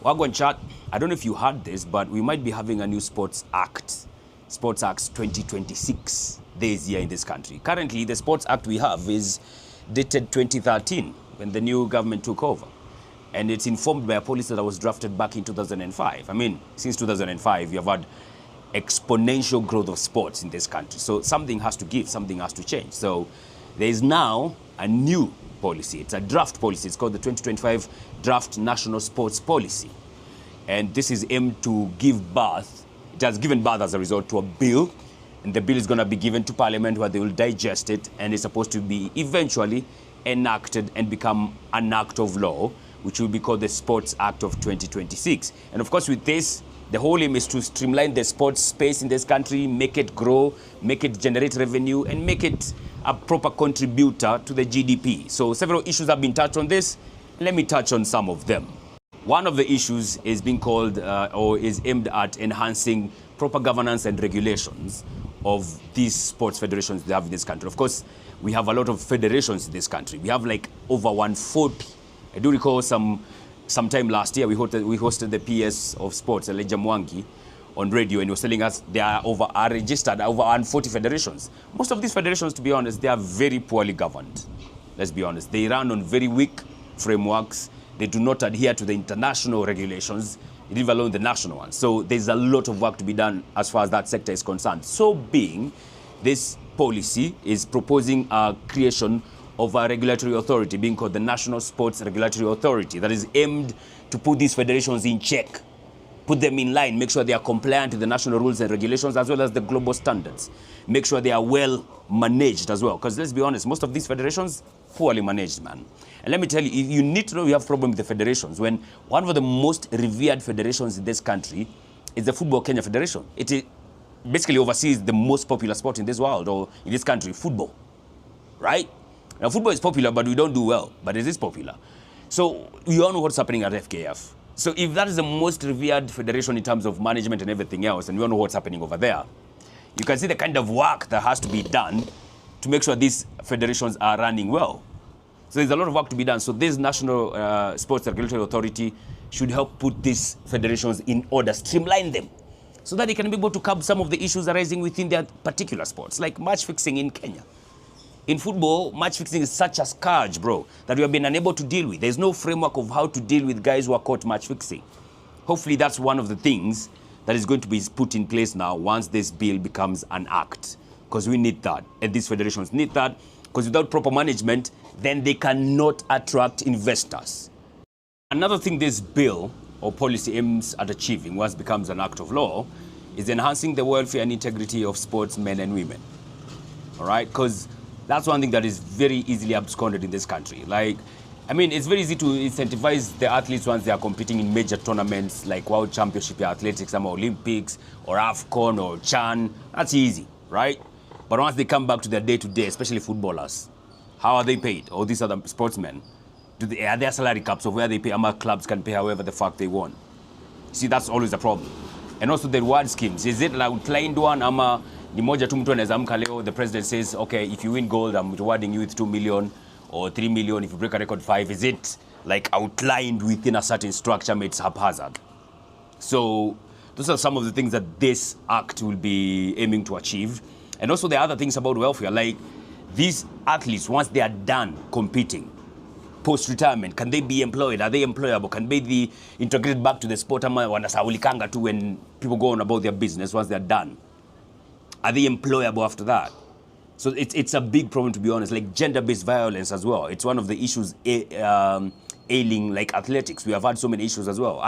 Wagwan chat, I don't know if you heard this, but we might be having a new Sports Act 2026 this year in this country. Currently, the Sports Act we have is dated 2013 when the new government took over. And it's informed by a policy that was drafted back in 2005. I mean, since 2005, we have had exponential growth of sports in this country. So something has to give, something has to change. So there is now a new policy. It's a draft policy. It's called the 2025 Draft National Sports Policy. And this is aimed to give birth, it has given birth as a result to a bill. And the bill is going to be given to Parliament where they will digest it. And it's supposed to be eventually enacted and become an act of law, which will be called the Sports Act of 2026. And of course, with this, the whole aim is to streamline the sports space in this country, make it grow, make it generate revenue, and make it a proper contributor to the GDP. So several issues have been touched on this. Let me touch on some of them. One of the issues is being called or is aimed at enhancing proper governance and regulations of these sports federations they have in this country. Of course, we have a lot of federations in this country. We have like over 140. I do recall sometime last year we hosted the PS of Sports, Elijah Mwangi, on radio, and he was telling us there are registered over 140 federations. Most of these federations, to be honest, they are very poorly governed. Let's be honest. They run on very weak frameworks. They do not adhere to the international regulations, leave alone the national ones. So there's a lot of work to be done as far as that sector is concerned. So being, this policy is proposing a creation of a regulatory authority being called the National Sports Regulatory Authority that is aimed to put these federations in check, put them in line, make sure they are compliant with the national rules and regulations as well as the global standards. Make sure they are well managed as well. Because let's be honest, most of these federations, poorly managed, man. And let me tell you, you need to know you have a problem with the federations when one of the most revered federations in this country is the Football Kenya Federation. It basically oversees the most popular sport in this world or in this country, football, right? Now, football is popular, but we don't do well. But it is popular. So we all know what's happening at FKF. So if that is the most revered federation in terms of management and everything else, and we all know what's happening over there, you can see the kind of work that has to be done to make sure these federations are running well. So there's a lot of work to be done. So this National Sports Regulatory Authority should help put these federations in order, streamline them, so that they can be able to curb some of the issues arising within their particular sports, like match fixing in Kenya. In football, match fixing is such a scourge, bro, that we have been unable to deal with. There's no framework of how to deal with guys who are caught match fixing. Hopefully that's one of the things that is going to be put in place now once this bill becomes an act, because we need that, and these federations need that, because without proper management, then they cannot attract investors. Another thing this bill or policy aims at achieving once it becomes an act of law is enhancing the welfare and integrity of sportsmen and women. All right, because that's one thing that is very easily absconded in this country. Like, I mean, it's very easy to incentivize the athletes once they are competing in major tournaments like World Championship Athletics, or Olympics, or AFCON, or CHAN. That's easy, right? But once they come back to their day-to-day, especially footballers, how are they paid? Or these other sportsmen? Are there salary caps of where they pay? Ama clubs can pay however the fuck they want. See, that's always a problem. And also the reward schemes. Is it an outlined one? Ama ni moja tu mtu anaweza amka leo, the president says, okay, if you win gold, I'm rewarding you with 2 million or 3 million. If you break a record 5, is it like outlined within a certain structure made haphazard? So those are some of the things that this act will be aiming to achieve. And also the other things about welfare, like these athletes, once they are done competing, post-retirement, can they be employed? Are they employable? Can they be integrated back to the sport? Ama wanasaulikanga tu when people go on about their business once they're done? Are they employable after that? So it's a big problem, to be honest, like gender-based violence as well. It's one of the issues ailing like athletics. We have had so many issues as well.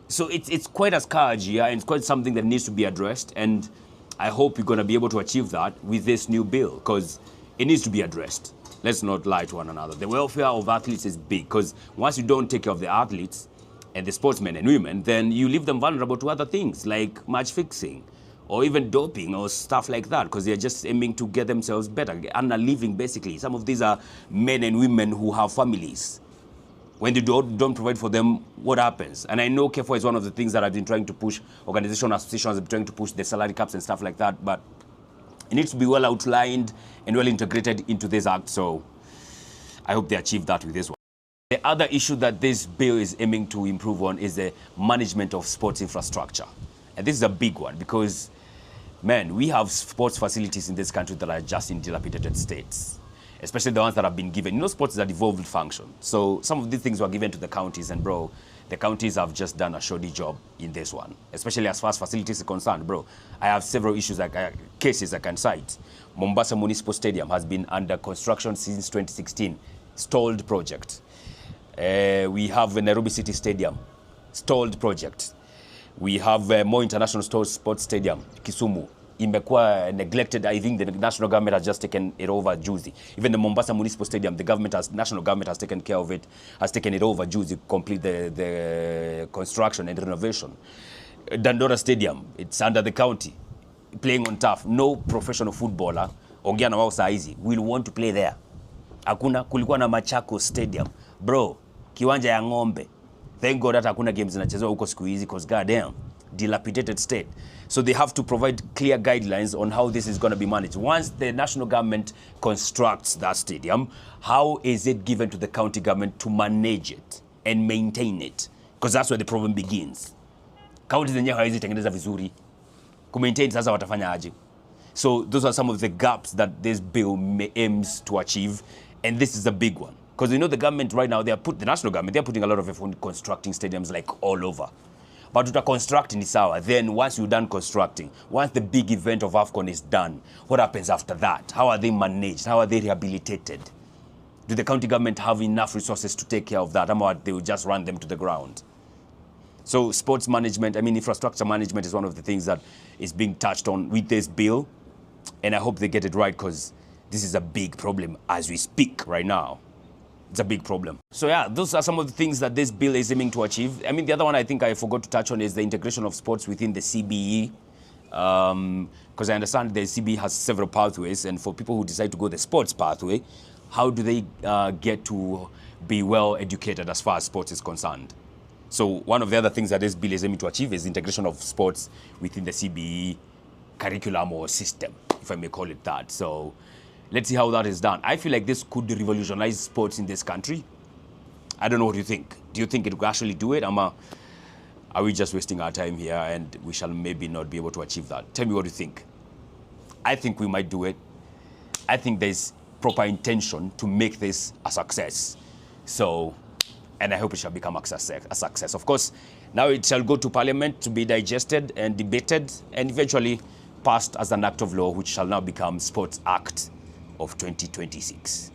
So it's quite a scourge here, and it's quite something that needs to be addressed. And I hope you're going to be able to achieve that with this new bill, because it needs to be addressed. Let's not lie to one another. The welfare of athletes is big, because once you don't take care of the athletes and the sportsmen and women, then you leave them vulnerable to other things like match fixing or even doping or stuff like that, because they're just aiming to get themselves better, earn a living basically. Some of these are men and women who have families. When they don't provide for them, what happens? And I know KEFO is one of the things that I've been trying to push, organizational associations have been trying to push the salary caps and stuff like that, but it needs to be well outlined and well integrated into this act. So I hope they achieve that with this one. The other issue that this bill is aiming to improve on is the management of sports infrastructure. And this is a big one because, man, we have sports facilities in this country that are just in dilapidated states, especially the ones that have been given. You know, sports is a devolved function. So some of these things were given to the counties, and bro, the counties have just done a shoddy job in this one, especially as far as facilities are concerned, bro. I have several issues, cases I can cite. Mombasa Municipal Stadium has been under construction since 2016, stalled project. We have the Nairobi City Stadium, stalled project. We have Moi International Sports Stadium, Kisumu, imekuwa neglected. I think the national government has just taken it over juicy. Even the Mombasa Municipal Stadium, national government has taken care of it, has taken it over juicy, complete the construction and renovation. Dandora Stadium, it's under the county, playing on turf. No professional footballer, ongea na wao saa hizi, will want to play there. Hakuna, kulikuwa na Machakos Stadium. Bro, kiwanja ya ng'ombe. Thank God that hakuna games zinachezwa huko siku hizi because goddamn, dilapidated state. So they have to provide clear guidelines on how this is going to be managed. Once the national government constructs that stadium, how is it given to the county government to manage it and maintain it? Because that's where the problem begins. County zenyewe hawezi tengeneza vizuri. Kumaintain sasa watafanya aje? So those are some of the gaps that this bill aims to achieve, and this is a big one. Because you know the government right now, the national government, they're putting a lot of effort in constructing stadiums like all over. But with a constructing is sour. Then once you're done constructing, once the big event of AFCON is done, what happens after that? How are they managed? How are they rehabilitated? Do the county government have enough resources to take care of that? Or they will just run them to the ground? So sports management, I mean infrastructure management is one of the things that is being touched on with this bill. And I hope they get it right because this is a big problem as we speak right now. It's a big problem. So yeah, those are some of the things that this bill is aiming to achieve. I mean, the other one I think I forgot to touch on is the integration of sports within the CBE. Because I understand the CBE has several pathways, and for people who decide to go the sports pathway, how do they get to be well educated as far as sports is concerned? So one of the other things that this bill is aiming to achieve is integration of sports within the CBE curriculum or system, if I may call it that. So let's see how that is done. I feel like this could revolutionize sports in this country. I don't know what you think. Do you think it will actually do it? Are we just wasting our time here and we shall maybe not be able to achieve that? Tell me what you think. I think we might do it. I think there's proper intention to make this a success. So, and I hope it shall become a success. Of course, now it shall go to Parliament to be digested and debated and eventually passed as an act of law, which shall now become Sports Act of 2026.